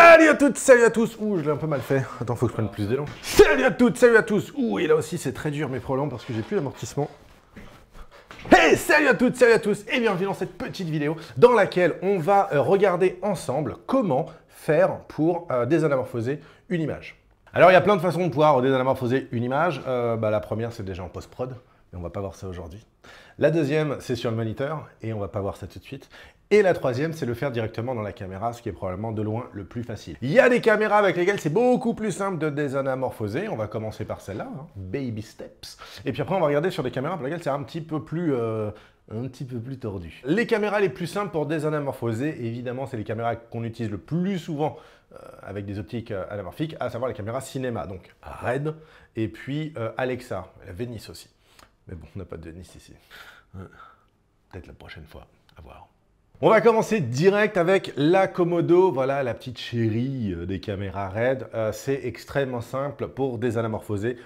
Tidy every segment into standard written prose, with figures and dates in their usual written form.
Salut à toutes, salut à tous. Ouh, je l'ai un peu mal fait. Attends, faut que je prenne plus d'élan. Salut à toutes, salut à tous. Ouh, et là aussi c'est très dur, mais probablement parce que j'ai plus d'amortissement. Hey, salut à toutes, salut à tous, et bienvenue dans cette petite vidéo dans laquelle on va regarder ensemble comment faire pour désanamorphoser une image. Alors, il y a plein de façons de pouvoir désanamorphoser une image. La première, c'est déjà en post-prod, mais on va pas voir ça aujourd'hui. La deuxième, c'est sur le moniteur, et on va pas voir ça tout de suite. Et la troisième, c'est le faire directement dans la caméra, ce qui est probablement de loin le plus facile. Il y a des caméras avec lesquelles c'est beaucoup plus simple de désanamorphoser. On va commencer par celle-là, hein, Baby Steps. Et puis après, on va regarder sur des caméras pour lesquelles c'est un petit peu plus tordu. Les caméras les plus simples pour désanamorphoser, évidemment, c'est les caméras qu'on utilise le plus souvent avec des optiques anamorphiques, à savoir les caméras cinéma. Donc Red et puis Alexa, la Venice aussi. Mais bon, on n'a pas de Venice ici. Peut-être la prochaine fois, à voir. On va commencer direct avec la Komodo, voilà la petite chérie des caméras RED. C'est extrêmement simple pour désanamorphoser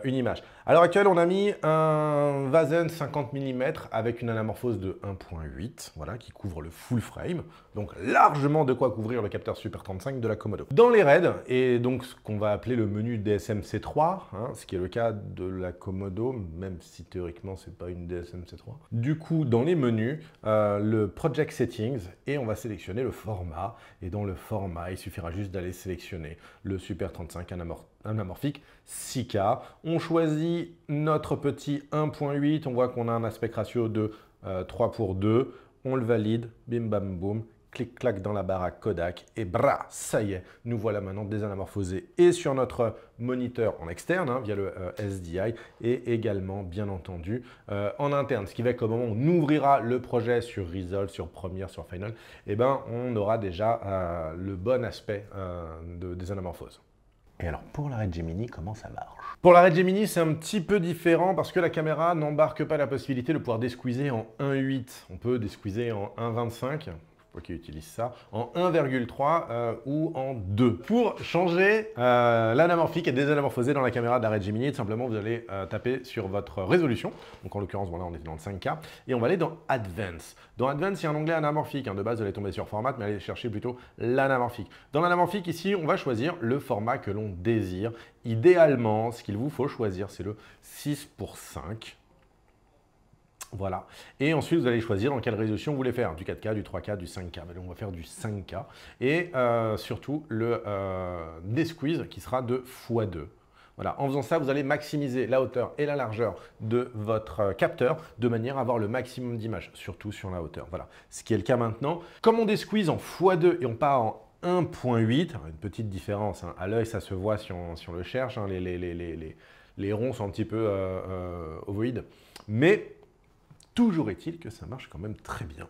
une image. À l'heure actuelle, on a mis un Vazen 50 mm avec une anamorphose de 1.8, voilà, qui couvre le full frame. Donc largement de quoi couvrir le capteur Super 35 de la Komodo. Dans les RED, et donc ce qu'on va appeler le menu DSM-C3, hein, ce qui est le cas de la Komodo, même si théoriquement c'est pas une DSM-C3. Du coup, dans les menus, le Project Settings, et on va sélectionner le format. Et dans le format, il suffira juste d'aller sélectionner le Super 35 anamorphique 6K. On choisit notre petit 1.8. On voit qu'on a un aspect ratio de 3:2. On le valide. Bim bam boum. Clic-clac dans la baraque Kodak et bra, ça y est, nous voilà maintenant désanamorphosés et sur notre moniteur en externe, hein, via le SDI, et également, bien entendu, en interne. Ce qui fait qu'au moment où on ouvrira le projet sur Resolve, sur Premiere, sur Final, eh ben, on aura déjà le bon aspect de désanamorphose. Et alors, pour la Red Gemini, comment ça marche? Pour la Red Gemini, c'est un petit peu différent parce que la caméra n'embarque pas la possibilité de pouvoir desqueezer en 1.8. On peut desqueezer en 1.25. Qui utilise ça, en 1,3 ou en 2. Pour changer l'anamorphique et désanamorphoser dans la caméra de la Red Gemini, tout simplement, vous allez taper sur votre résolution. Donc en l'occurrence, voilà, on est dans le 5K. Et on va aller dans Advanced. Dans Advanced, il y a un onglet anamorphique. Hein. De base, vous allez tomber sur Format, mais allez chercher plutôt l'anamorphique. Dans l'anamorphique, ici, on va choisir le format que l'on désire. Idéalement, ce qu'il vous faut choisir, c'est le 6:5. Voilà. Et ensuite, vous allez choisir dans quelle résolution vous voulez faire. Du 4K, du 3K, du 5K. Mais là, on va faire du 5K. Et surtout, le desqueeze qui sera de x2. Voilà. En faisant ça, vous allez maximiser la hauteur et la largeur de votre capteur de manière à avoir le maximum d'images, surtout sur la hauteur. Voilà. Ce qui est le cas maintenant. Comme on desqueeze en x2 et on part en 1.8, une petite différence. Hein. À l'œil, ça se voit si on le cherche. Hein. Les ronds sont un petit peu ovoïdes. Mais toujours est-il que ça marche quand même très bien.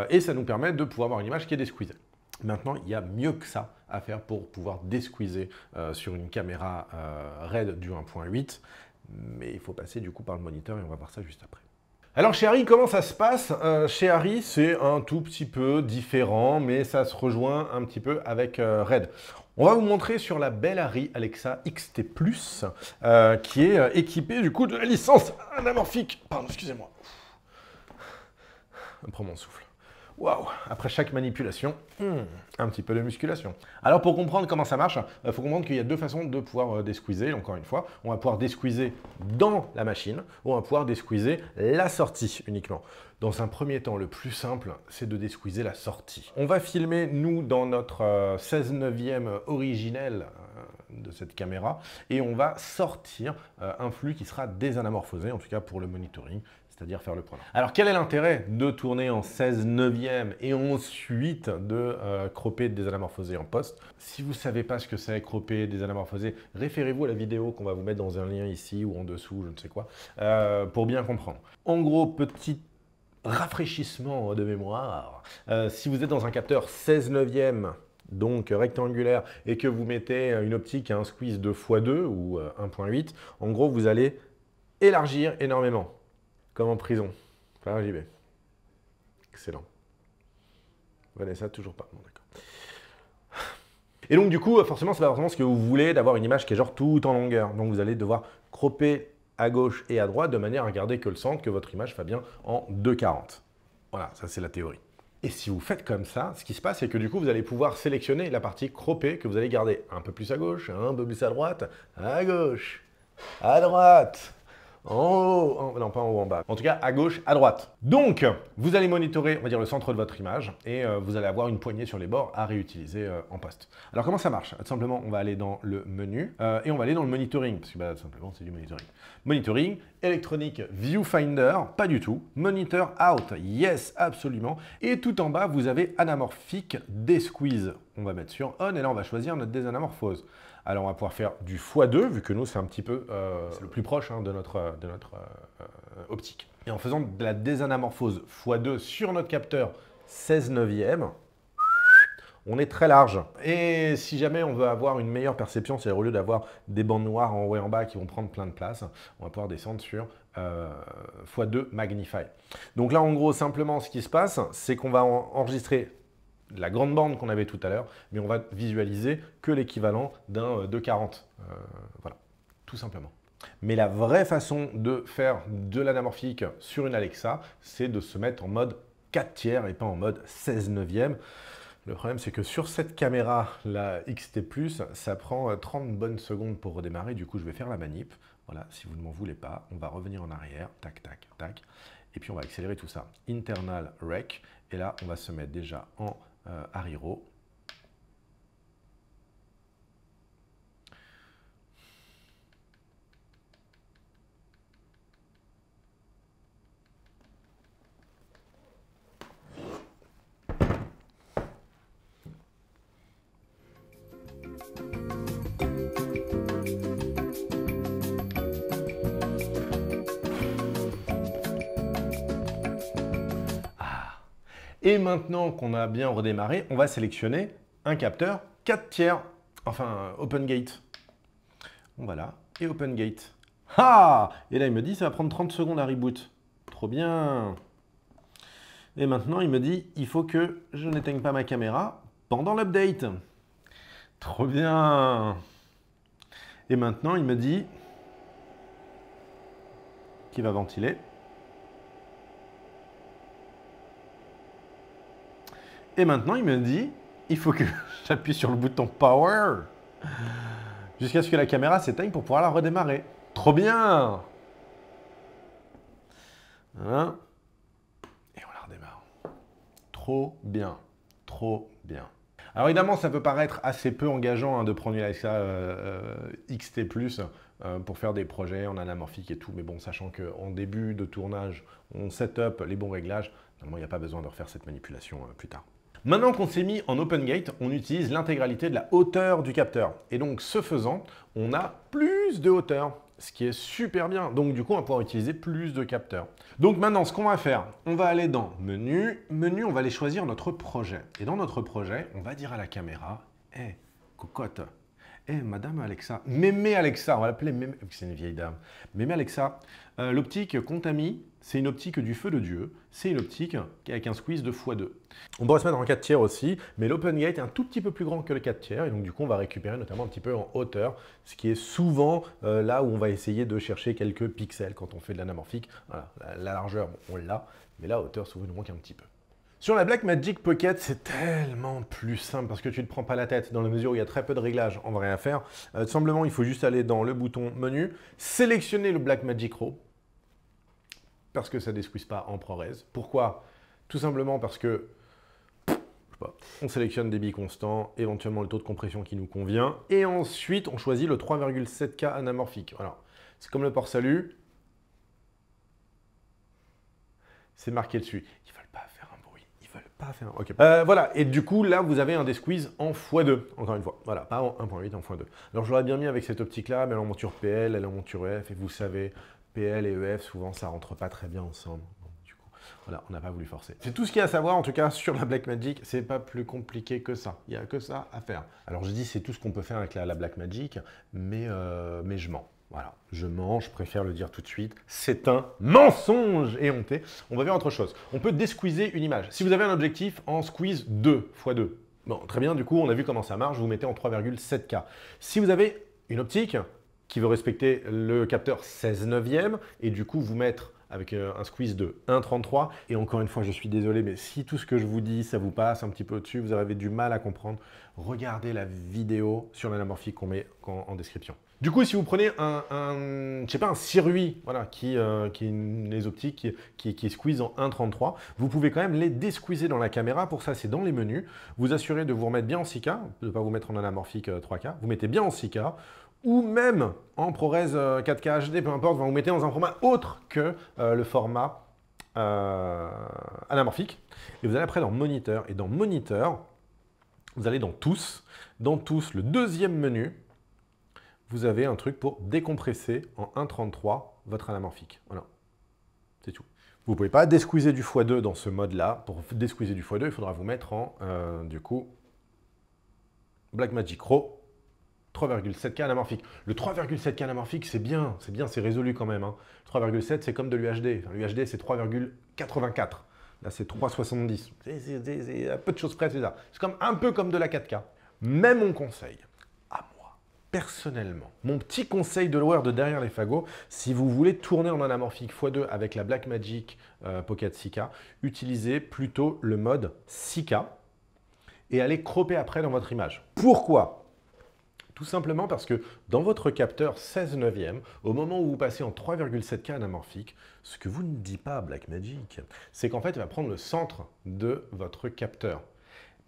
Et ça nous permet de pouvoir avoir une image qui est desqueezée. Maintenant, il y a mieux que ça à faire pour pouvoir desqueezer sur une caméra RED du 1.8. Mais il faut passer du coup par le moniteur et on va voir ça juste après. Alors chez Arri, comment ça se passe? Chez Arri, c'est un tout petit peu différent, mais ça se rejoint un petit peu avec RED. On va vous montrer sur la belle Arri Alexa XT+, qui est équipée du coup de la licence anamorphique. Pardon, excusez-moi. Prends mon souffle. Waouh! Après chaque manipulation, un petit peu de musculation. Alors pour comprendre comment ça marche, il faut comprendre qu'il y a deux façons de pouvoir desqueezer. Encore une fois, on va pouvoir desqueezer dans la machine ou on va pouvoir desqueezer la sortie uniquement. Dans un premier temps, le plus simple, c'est de desqueezer la sortie. On va filmer, nous, dans notre 16/9 originel de cette caméra et on va sortir un flux qui sera désanamorphosé, en tout cas pour le monitoring, c'est-à-dire faire le prenant. Alors quel est l'intérêt de tourner en 16/9 et ensuite de cropper, de désanamorphoser en post? Si vous ne savez pas ce que c'est cropper, désanamorphoser, référez-vous à la vidéo qu'on va vous mettre dans un lien ici ou en dessous, je ne sais quoi, pour bien comprendre. En gros, petit rafraîchissement de mémoire, si vous êtes dans un capteur 16/9, donc rectangulaire, et que vous mettez une optique à un squeeze de x2 ou 1.8, en gros, vous allez élargir énormément. Comme en prison. Enfin, JB. Excellent. Vanessa, toujours pas. Bon, d'accord. Et donc, du coup, forcément, c'est pas forcément ce que vous voulez d'avoir une image qui est genre tout en longueur. Donc, vous allez devoir cropper à gauche et à droite de manière à garder que le centre, que votre image va bien en 2,40. Voilà, ça, c'est la théorie. Et si vous faites comme ça, ce qui se passe, c'est que du coup, vous allez pouvoir sélectionner la partie croppée que vous allez garder un peu plus à gauche, un peu plus à droite, à gauche, à droite, en haut, non pas en haut, en bas, en tout cas à gauche, à droite. Donc, vous allez monitorer, on va dire, le centre de votre image et vous allez avoir une poignée sur les bords à réutiliser en post. Alors comment ça marche? Tout simplement, on va aller dans le menu et on va aller dans le monitoring, parce que tout simplement, c'est du monitoring. Monitoring, Electronic Viewfinder, pas du tout. Monitor Out, yes, absolument. Et tout en bas, vous avez Anamorphic Desqueeze. On va mettre sur On et là, on va choisir notre désanamorphose. Alors, on va pouvoir faire du x2, vu que nous, c'est un petit peu le plus proche de notre optique. Et en faisant de la désanamorphose x2 sur notre capteur 16/9, on est très large. Et si jamais on veut avoir une meilleure perception, c'est-à-dire au lieu d'avoir des bandes noires en haut et en bas qui vont prendre plein de place, on va pouvoir descendre sur x2 Magnify. Donc là, en gros, simplement, ce qui se passe, c'est qu'on va enregistrer la grande bande qu'on avait tout à l'heure, mais on va visualiser que l'équivalent d'un 240. Voilà, tout simplement. Mais la vraie façon de faire de l'anamorphique sur une Alexa, c'est de se mettre en mode 4/3 et pas en mode 16/9. Le problème, c'est que sur cette caméra, la XT+, ça prend 30 bonnes secondes pour redémarrer. Du coup, je vais faire la manip. Voilà, si vous ne m'en voulez pas, on va revenir en arrière. Tac, tac, tac. Et puis, on va accélérer tout ça. Internal Rec. Et là, on va se mettre déjà en Ariro. Et maintenant qu'on a bien redémarré, on va sélectionner un capteur 4/3, enfin Open Gate. Voilà, et Open Gate. Ah! Et là, il me dit, ça va prendre 30 secondes à reboot. Trop bien! Et maintenant, il me dit, il faut que je n'éteigne pas ma caméra pendant l'update. Trop bien! Et maintenant, il me dit qu'il va ventiler. Et maintenant, il me dit, il faut que j'appuie sur le bouton Power jusqu'à ce que la caméra s'éteigne pour pouvoir la redémarrer. Trop bien! Voilà. Et on la redémarre. Trop bien. Trop bien. Alors évidemment, ça peut paraître assez peu engageant de prendre une Alexa XT+, pour faire des projets en anamorphique et tout. Mais bon, sachant qu'en début de tournage, on set up les bons réglages, normalement, il n'y a pas besoin de refaire cette manipulation plus tard. Maintenant qu'on s'est mis en Open Gate, on utilise l'intégralité de la hauteur du capteur. Et donc, ce faisant, on a plus de hauteur, ce qui est super bien. Donc, du coup, on va pouvoir utiliser plus de capteurs. Donc, maintenant, ce qu'on va faire, on va aller dans Menu. Menu, on va aller choisir notre projet. Et dans notre projet, on va dire à la caméra, « Hé, cocotte, Madame Alexa, Mémé Alexa, on va l'appeler Mémé, c'est une vieille dame. Mémé Alexa, l'optique qu'on t'a mis, c'est une optique du feu de Dieu. C'est une optique avec un squeeze de x2. On pourrait se mettre en 4/3 aussi, mais l'Open Gate est un tout petit peu plus grand que le 4/3. Et donc, du coup, on va récupérer notamment un petit peu en hauteur, ce qui est souvent là où on va essayer de chercher quelques pixels quand on fait de l'anamorphique. Voilà, la largeur, bon, on l'a, mais la hauteur, souvent, il nous manque un petit peu. Sur la Blackmagic Pocket, c'est tellement plus simple parce que tu ne te prends pas la tête dans la mesure où il y a très peu de réglages en vrai à faire. Tout simplement, il faut juste aller dans le bouton menu, sélectionner le Blackmagic Raw parce que ça ne desqueeze pas en ProRes. Pourquoi? Tout simplement parce que je sais pas, on sélectionne débit constant, éventuellement le taux de compression qui nous convient et ensuite on choisit le 3,7K anamorphique. Voilà. C'est comme le port salut. C'est marqué dessus. Ils veulent pas faire un bruit. Ils veulent pas faire un... Ok. Voilà. Et du coup, là, vous avez un desqueeze en x2. Encore une fois. Voilà. Pas en 1.8, en x2. Alors, je l'aurais bien mis avec cette optique-là, mais elle est en monture PL, elle est en monture EF. Et vous savez, PL et EF, souvent, ça rentre pas très bien ensemble. Donc, du coup, voilà, on n'a pas voulu forcer. C'est tout ce qu'il y a à savoir, en tout cas, sur la Blackmagic. C'est pas plus compliqué que ça. Il n'y a que ça à faire. Alors, je dis, c'est tout ce qu'on peut faire avec la Blackmagic, mais je mens. Voilà, je mens, je préfère le dire tout de suite. C'est un mensonge éhonté. On va voir autre chose. On peut desqueezer une image. Si vous avez un objectif en squeeze 2 x 2, bon, très bien, du coup, on a vu comment ça marche. Vous mettez en 3,7K. Si vous avez une optique qui veut respecter le capteur 16/9 et du coup vous mettre avec un squeeze de 1,33. Et encore une fois, je suis désolé, mais si tout ce que je vous dis, ça vous passe un petit peu au-dessus, vous avez du mal à comprendre, regardez la vidéo sur l'anamorphique qu'on met en description. Du coup, si vous prenez je sais pas, un circuit, voilà, qui est les optiques, qui squeeze en 1,33, vous pouvez quand même les desqueezer dans la caméra. Pour ça, c'est dans les menus. Vous assurez de vous remettre bien en 6K, de ne pas vous mettre en anamorphique 3K. Vous mettez bien en 6K, ou même en ProRes 4K HD, peu importe, vous vous mettez dans un format autre que le format anamorphique. Et vous allez après dans Moniteur. Et dans Moniteur, vous allez dans Tous. Dans Tous, le deuxième menu, vous avez un truc pour décompresser en 1,33 votre anamorphique. Voilà, c'est tout. Vous ne pouvez pas desqueezer du x2 dans ce mode-là. Pour desqueezer du x2, il faudra vous mettre en, du coup, Blackmagic Raw 3,7K anamorphique. Le 3,7K anamorphique, c'est bien, c'est résolu quand même. Hein. 3,7, c'est comme de l'UHD. Enfin, l'UHD, c'est 3,84. Là, c'est 3,70. C'est à peu de choses près, c'est ça. C'est un peu comme de la 4K. Mais mon conseil, personnellement, mon petit conseil de loueur de derrière les fagots, si vous voulez tourner en anamorphique x2 avec la Blackmagic Pocket 6K, utilisez plutôt le mode 6K et allez cropper après dans votre image. Pourquoi? Tout simplement parce que dans votre capteur 16/9, au moment où vous passez en 3,7K anamorphique, ce que vous ne dit pas Blackmagic, c'est qu'en fait, il va prendre le centre de votre capteur.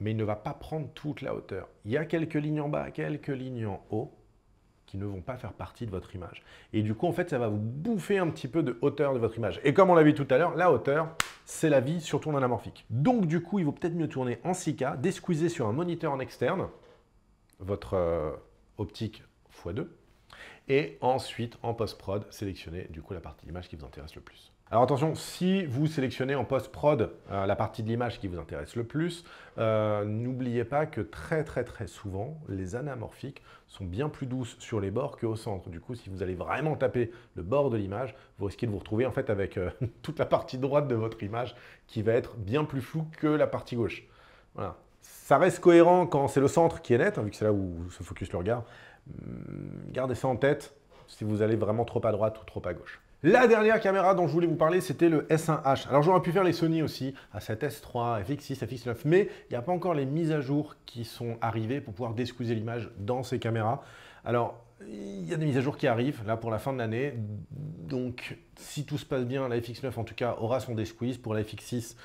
Mais il ne va pas prendre toute la hauteur. Il y a quelques lignes en bas, quelques lignes en haut qui ne vont pas faire partie de votre image. Et du coup, en fait, ça va vous bouffer un petit peu de hauteur de votre image. Et comme on l'a vu tout à l'heure, la hauteur, c'est la vie, surtout en anamorphique. Donc du coup, il vaut peut-être mieux tourner en 6K, desqueezer sur un moniteur en externe, votre optique x2, et ensuite, en post-prod, sélectionner du coup la partie d'image qui vous intéresse le plus. Alors attention, si vous sélectionnez en post-prod la partie de l'image qui vous intéresse le plus, n'oubliez pas que très souvent, les anamorphiques sont bien plus douces sur les bords qu'au centre. Du coup, si vous allez vraiment taper le bord de l'image, vous risquez de vous retrouver en fait avec toute la partie droite de votre image qui va être bien plus floue que la partie gauche. Voilà. Ça reste cohérent quand c'est le centre qui est net, hein, vu que c'est là où se focus le regard. Gardez ça en tête si vous allez vraiment trop à droite ou trop à gauche. La dernière caméra dont je voulais vous parler, c'était le S1H. Alors j'aurais pu faire les Sony aussi, A7, S3, FX6, FX9, mais il n'y a pas encore les mises à jour qui sont arrivées pour pouvoir desqueezer l'image dans ces caméras. Alors, il y a des mises à jour qui arrivent, là, pour la fin de l'année. Donc, si tout se passe bien, la FX9, en tout cas, aura son desqueeze. Pour la FX6,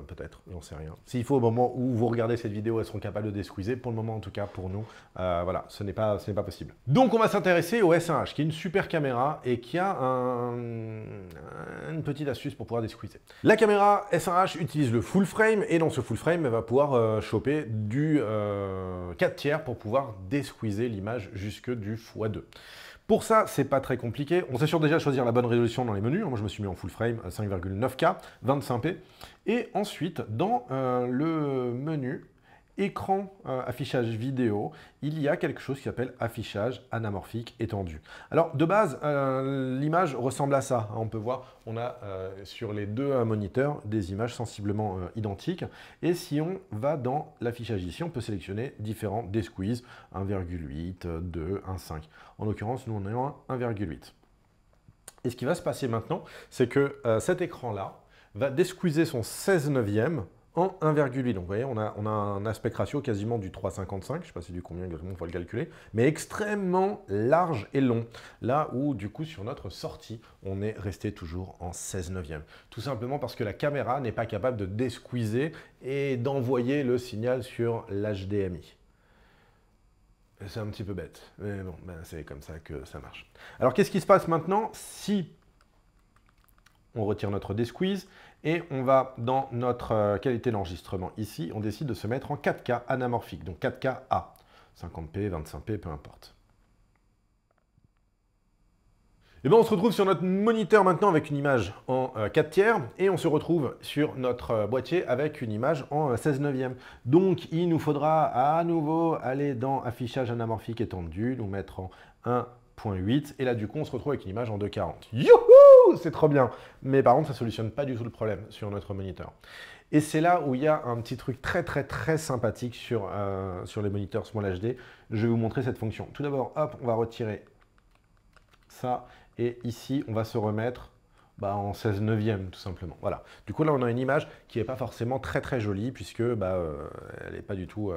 peut-être, j'en sais rien. S'il faut, au moment où vous regardez cette vidéo, elles seront capables de desqueezer. Pour le moment, en tout cas, pour nous, voilà, ce n'est pas possible. Donc, on va s'intéresser au S1H, qui est une super caméra et qui a une petite astuce pour pouvoir desqueezer. La caméra S1H utilise le full frame, et dans ce full frame, elle va pouvoir choper du 4 tiers pour pouvoir desqueezer l'image jusque du x2. Pour ça, c'est pas très compliqué. On s'assure déjà de choisir la bonne résolution dans les menus. Moi, je me suis mis en full frame à 5,9K, 25p. Et ensuite, dans le menu écran affichage vidéo, il y a quelque chose qui s'appelle affichage anamorphique étendu. Alors de base, l'image ressemble à ça. On peut voir, on a sur les deux moniteurs des images sensiblement identiques. Et si on va dans l'affichage ici, on peut sélectionner différents desqueeze, 1,8, 2, 1,5. En l'occurrence, nous on est en 1,8. Et ce qui va se passer maintenant, c'est que cet écran-là va desqueezer son 16/9 en 1,8. Donc vous voyez, on a un aspect ratio quasiment du 3,55, je ne sais pas c'est du combien exactement, il faut le calculer, mais extrêmement large et long. Là où du coup sur notre sortie, on est resté toujours en 16/9. Tout simplement parce que la caméra n'est pas capable de desqueezer et d'envoyer le signal sur l'HDMI. C'est un petit peu bête, mais bon, ben, c'est comme ça que ça marche. Alors qu'est-ce qui se passe maintenant si on retire notre desqueeze et on va dans notre qualité d'enregistrement ici, on décide de se mettre en 4K anamorphique, donc 4K A, 50p, 25p, peu importe. Et bien on se retrouve sur notre moniteur maintenant avec une image en 4 tiers et on se retrouve sur notre boîtier avec une image en 16/9. Donc il nous faudra à nouveau aller dans affichage anamorphique étendu, nous mettre en 1.8 et là du coup on se retrouve avec une image en 2,40. Youhou! C'est trop bien! Mais par contre ça ne solutionne pas du tout le problème sur notre moniteur. Et c'est là où il y a un petit truc très sympathique sur les moniteurs Small HD. Je vais vous montrer cette fonction. Tout d'abord, hop, on va retirer ça. Et ici, on va se remettre en 16 neuvième tout simplement. Voilà. Du coup là on a une image qui n'est pas forcément très très jolie puisque elle n'est pas du tout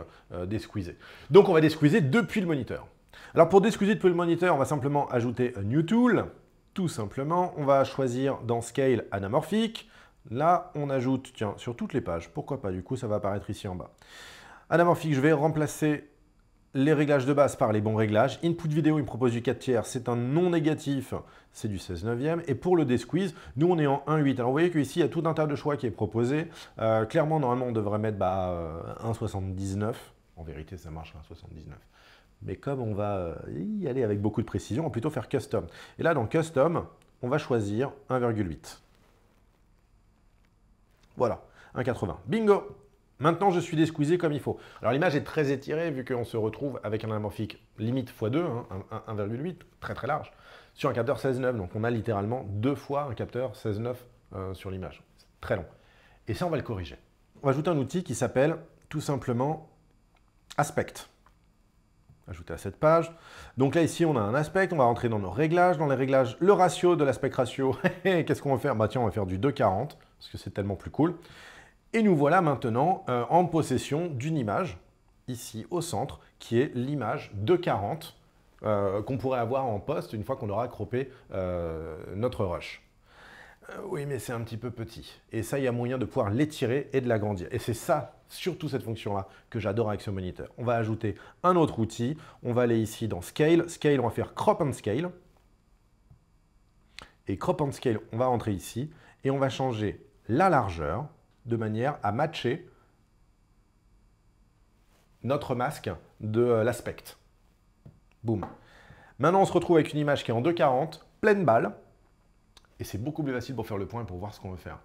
desqueezée. Donc on va desqueezer depuis le moniteur. Alors pour desqueezer depuis le moniteur, on va simplement ajouter un new tool. Tout simplement, on va choisir dans Scale Anamorphic. Là on ajoute, tiens, sur toutes les pages, pourquoi pas, du coup ça va apparaître ici en bas. Anamorphic, je vais remplacer les réglages de base par les bons réglages. Input vidéo, il me propose du 4/3, c'est un non négatif, c'est du 16 neuvième. Et pour le desqueeze, nous on est en 1/8. Alors vous voyez qu'ici, il y a tout un tas de choix qui est proposé. Clairement, normalement, on devrait mettre 1,79. En vérité, ça marche 1,79. Mais comme on va y aller avec beaucoup de précision, on va plutôt faire Custom. Et là, dans Custom, on va choisir 1,8. Voilà, 1,80. Bingo! Maintenant, je suis desqueezé comme il faut. Alors, l'image est très étirée vu qu'on se retrouve avec un anamorphique limite x2, 1,8, très très large, sur un capteur 16:9. Donc, on a littéralement 2 fois un capteur 16:9 sur l'image. C'est très long. Et ça, on va le corriger. On va ajouter un outil qui s'appelle tout simplement Aspect. Ajouter à cette page. Donc là, ici, on a un aspect. On va rentrer dans nos réglages. Dans les réglages, le ratio de l'aspect ratio. Qu'est-ce qu'on va faire? Tiens, on va faire du 2,40 parce que c'est tellement plus cool. Et nous voilà maintenant en possession d'une image, ici au centre, qui est l'image 2,40 qu'on pourrait avoir en post une fois qu'on aura croppé notre rush. Oui, mais c'est un petit peu petit. Et ça, il y a moyen de pouvoir l'étirer et de l'agrandir. Et c'est ça, surtout cette fonction-là, que j'adore avec ce moniteur. On va ajouter un autre outil. On va aller ici dans Scale. Scale, on va faire Crop and Scale. Et Crop and Scale, on va rentrer ici. Et on va changer la largeur de manière à matcher notre masque de l'aspect. Boum. Maintenant, on se retrouve avec une image qui est en 2,40, pleine balle, et c'est beaucoup plus facile pour faire le point et pour voir ce qu'on veut faire.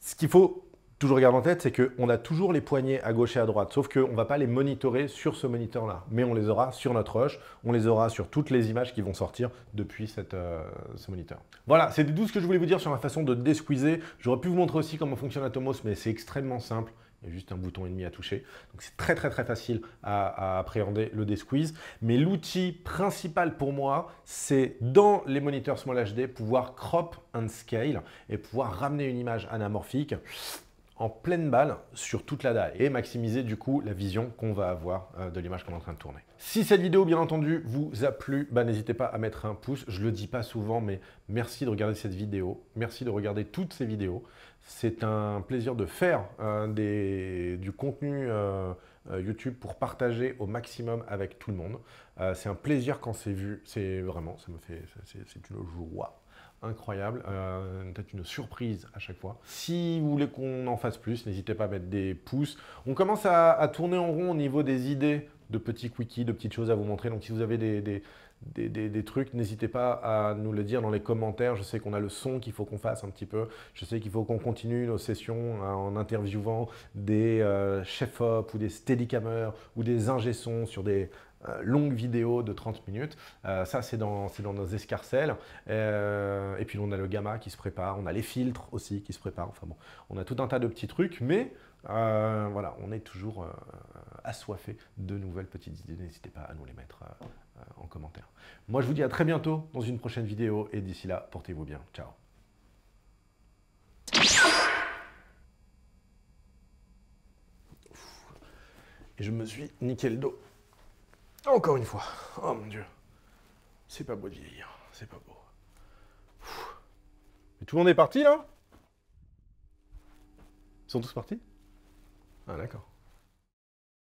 Ce qu'il faut toujours garder en tête, c'est qu'on a toujours les poignées à gauche et à droite, sauf qu'on ne va pas les monitorer sur ce moniteur-là, mais on les aura sur notre rush, on les aura sur toutes les images qui vont sortir depuis ce moniteur. Voilà, c'est tout ce que je voulais vous dire sur ma façon de desqueezer. J'aurais pu vous montrer aussi comment fonctionne Atomos, mais c'est extrêmement simple. Il y a juste un bouton et demi à toucher. Donc c'est très facile à appréhender le desqueeze. Mais l'outil principal pour moi, c'est dans les moniteurs Small HD, pouvoir crop and scale et pouvoir ramener une image anamorphique en pleine balle sur toute la dalle et maximiser du coup la vision qu'on va avoir de l'image qu'on est en train de tourner. Si cette vidéo bien entendu vous a plu, n'hésitez pas à mettre un pouce, je le dis pas souvent mais merci de regarder cette vidéo, merci de regarder toutes ces vidéos. C'est un plaisir de faire du contenu YouTube pour partager au maximum avec tout le monde. C'est un plaisir quand c'est vu, c'est vraiment, c'est une joie incroyable, peut-être une surprise à chaque fois. Si vous voulez qu'on en fasse plus, n'hésitez pas à mettre des pouces. On commence à tourner en rond au niveau des idées de petits quickies, de petites choses à vous montrer. Donc si vous avez des trucs, n'hésitez pas à nous le dire dans les commentaires. Je sais qu'on a le son qu'il faut qu'on fasse un petit peu. Je sais qu'il faut qu'on continue nos sessions en interviewant des chefs-op ou des steadicamers ou des ingé-sons sur des longue vidéo de 30 minutes. Ça, c'est dans nos escarcelles. Et puis, on a le gamma qui se prépare. On a les filtres aussi qui se préparent. Enfin bon, on a tout un tas de petits trucs. Mais voilà, on est toujours assoiffé de nouvelles petites idées. N'hésitez pas à nous les mettre en commentaire. Moi, je vous dis à très bientôt dans une prochaine vidéo. Et d'ici là, portez-vous bien. Ciao. Et je me suis niqué le dos. Encore une fois. Oh mon Dieu. C'est pas beau de vieillir. C'est pas beau. Mais tout le monde est parti là? Ils sont tous partis? Ah d'accord.